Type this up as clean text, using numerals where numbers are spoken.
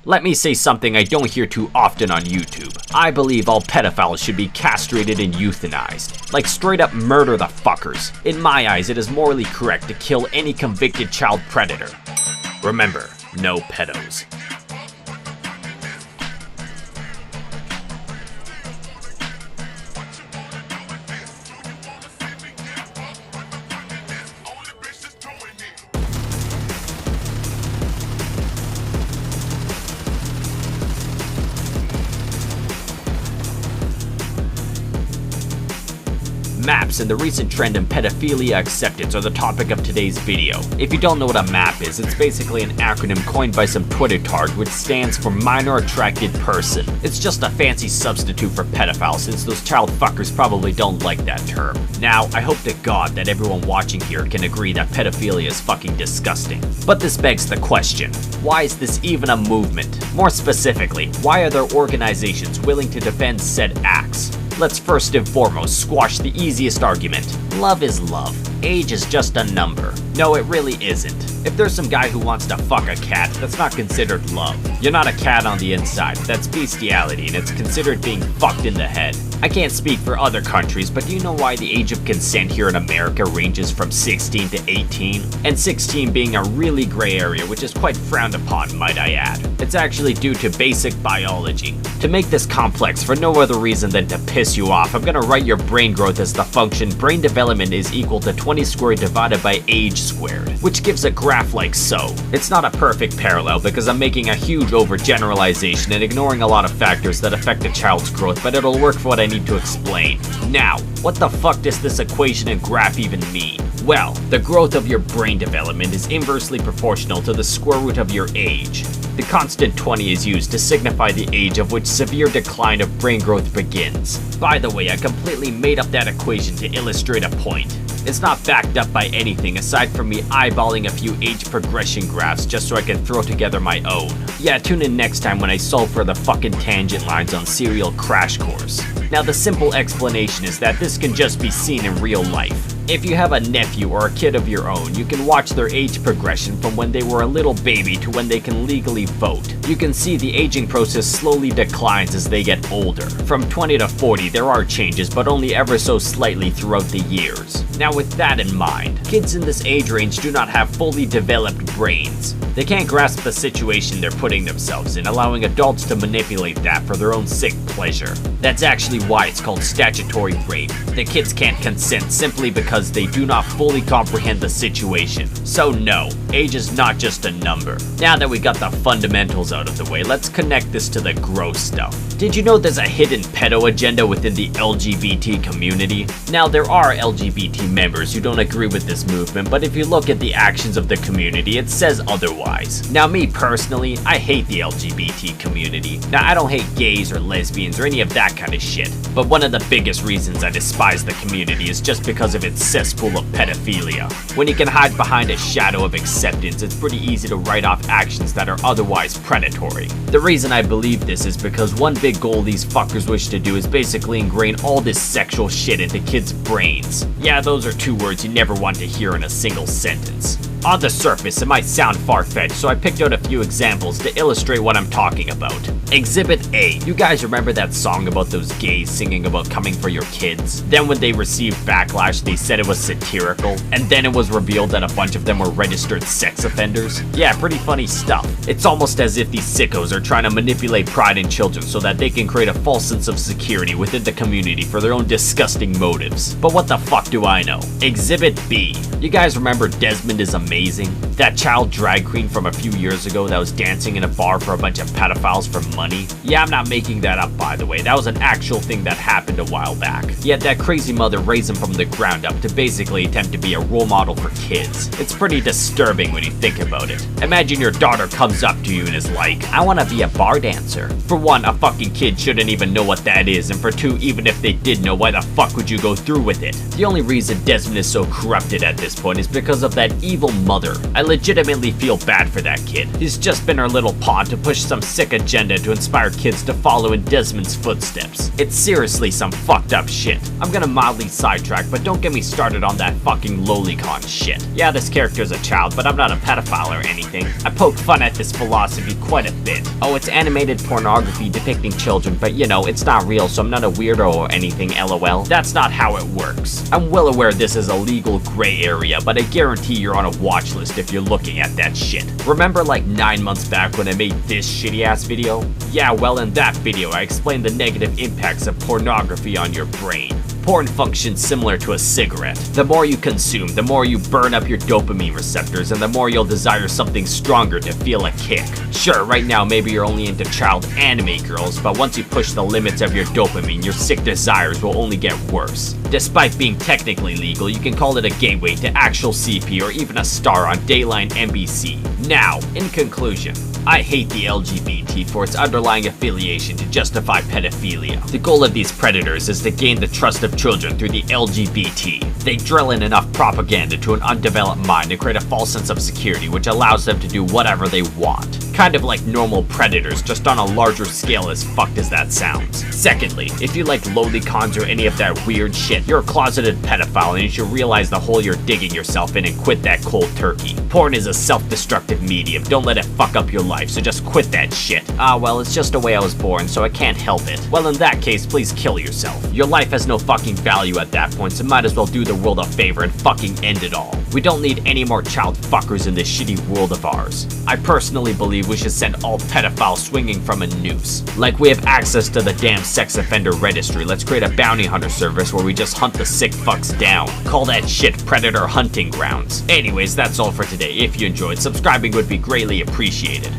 Let me say something I don't hear too often on YouTube. I believe all pedophiles should be castrated and euthanized. Like straight up murder the fuckers. In my eyes, it is morally correct to kill any convicted child predator. Remember, no pedos. Maps and the recent trend in pedophilia acceptance are the topic of today's video. If you don't know what a MAP is, it's basically an acronym coined by some Twitter tard which stands for Minor Attracted Person. It's just a fancy substitute for pedophile since those child fuckers probably don't like that term. Now, I hope to God that everyone watching here can agree that pedophilia is fucking disgusting. But this begs the question, why is this even a movement? More specifically, why are there organizations willing to defend said acts? Let's first and foremost squash the easiest argument. Love is love. Age is just a number. No, it really isn't. If there's some guy who wants to fuck a cat, that's not considered love. You're not a cat on the inside. That's bestiality, and it's considered being fucked in the head. I can't speak for other countries, but do you know why the age of consent here in America ranges from 16 to 18? And 16 being a really gray area, which is quite frowned upon, might I add. It's actually due to basic biology. To make this complex for no other reason than to piss you off, I'm gonna write your brain growth as the function brain development is equal to 20 squared divided by age squared, which gives a graph like so. It's not a perfect parallel because I'm making a huge overgeneralization and ignoring a lot of factors that affect a child's growth, but it'll work for what I need to explain. Now, what the fuck does this equation and graph even mean? Well, the growth of your brain development is inversely proportional to the square root of your age. The constant 20 is used to signify the age of which severe decline of brain growth begins. By the way, I completely made up that equation to illustrate a point. It's not backed up by anything aside from me eyeballing a few age progression graphs just so I can throw together my own. Yeah, tune in next time when I solve for the fucking tangent lines on Serial Crash Course. Now the simple explanation is that this can just be seen in real life. If you have a nephew or a kid of your own, you can watch their age progression from when they were a little baby to when they can legally vote. You can see the aging process slowly declines as they get older. From 20 to 40, there are changes, but only ever so slightly throughout the years. Now with that in mind, kids in this age range do not have fully developed brains. They can't grasp the situation they're putting themselves in, allowing adults to manipulate that for their own sick pleasure. That's actually why it's called statutory rape. The kids can't consent simply because they do not fully comprehend the situation. So no, age is not just a number. Now that we got the fundamentals out of the way, let's connect this to the gross stuff. Did you know there's a hidden pedo agenda within the LGBT community? Now there are LGBT members who don't agree with this movement, but if you look at the actions of the community, it says otherwise. Now me personally, I hate the LGBT community. Now I don't hate gays or lesbians or any of that kind of shit, but one of the biggest reasons I despise the community is just because of its cesspool of pedophilia. When you can hide behind a shadow of acceptance, it's pretty easy to write off actions that are otherwise predatory. The reason I believe this is because one big goal these fuckers wish to do is basically ingrain all this sexual shit into kids' brains. Yeah, those are two words you never want to hear in a single sentence. On the surface, it might sound far-fetched, so I picked out a few examples to illustrate what I'm talking about. Exhibit A. You guys remember that song about those gays singing about coming for your kids? Then when they received backlash, they said it was satirical, and then it was revealed that a bunch of them were registered sex offenders? Yeah, pretty funny stuff. It's almost as if these sickos are trying to manipulate pride in children so that they can create a false sense of security within the community for their own disgusting motives. But what the fuck do I know? Exhibit B. You guys remember Desmond is Amazing? That child drag queen from a few years ago that was dancing in a bar for a bunch of pedophiles for money? Yeah, I'm not making that up, by the way. That was an actual thing that happened a while back. Yet that crazy mother raised him from the ground up to basically attempt to be a role model for kids. It's pretty disturbing when you think about it. Imagine your daughter comes up to you and is like, I want to be a bar dancer. For one, a fucking kid shouldn't even know what that is, and for two, even if they did know, why the fuck would you go through with it? The only reason Desmond is so corrupted at this point is because of that evil mother. I legitimately feel bad for that kid. He's just been her little pawn to push some sick agenda to inspire kids to follow in Desmond's footsteps. It's seriously some fucked up shit. I'm gonna mildly sidetrack, but don't get me started on that fucking lolicon shit. Yeah, this character's a child, but I'm not a pedophile or anything. I poke fun at this philosophy quite a bit. Oh, it's animated pornography depicting children, but you know, it's not real, so I'm not a weirdo or anything, lol. That's not how it works. I'm well aware this is a legal gray area, but I guarantee you're on a watch list if you're looking at that shit. Remember like 9 months back when I made this shitty ass video? Yeah, well, in that video I explained the negative impacts of pornography on your brain. Porn functions similar to a cigarette. The more you consume, the more you burn up your dopamine receptors, and the more you'll desire something stronger to feel a kick. Sure, right now maybe you're only into child anime girls, but once you push the limits of your dopamine, your sick desires will only get worse. Despite being technically legal, you can call it a gateway to actual CP or even a star on Dayline NBC. Now, in conclusion, I hate the LGBT for its underlying affiliation to justify pedophilia. The goal of these predators is to gain the trust of children through the LGBT. They drill in enough propaganda to an undeveloped mind to create a false sense of security which allows them to do whatever they want. Kind of like normal predators, just on a larger scale, as fucked as that sounds. Secondly, if you like lolicons or any of that weird shit, you're a closeted pedophile and you should realize the hole you're digging yourself in and quit that cold turkey. Porn is a self-destructive medium, don't let it fuck up your life, so just quit that shit. Ah, well, it's just the way I was born, so I can't help it. Well, in that case, please kill yourself. Your life has no fucking value at that point, so might as well do the world a favor and fucking end it all. We don't need any more child fuckers in this shitty world of ours. I personally believe we should send all pedophiles swinging from a noose. Like we have access to the damn sex offender registry, let's create a bounty hunter service where we just hunt the sick fucks down. Call that shit predator hunting grounds. Anyways, that's all for today. If you enjoyed, subscribing would be greatly appreciated.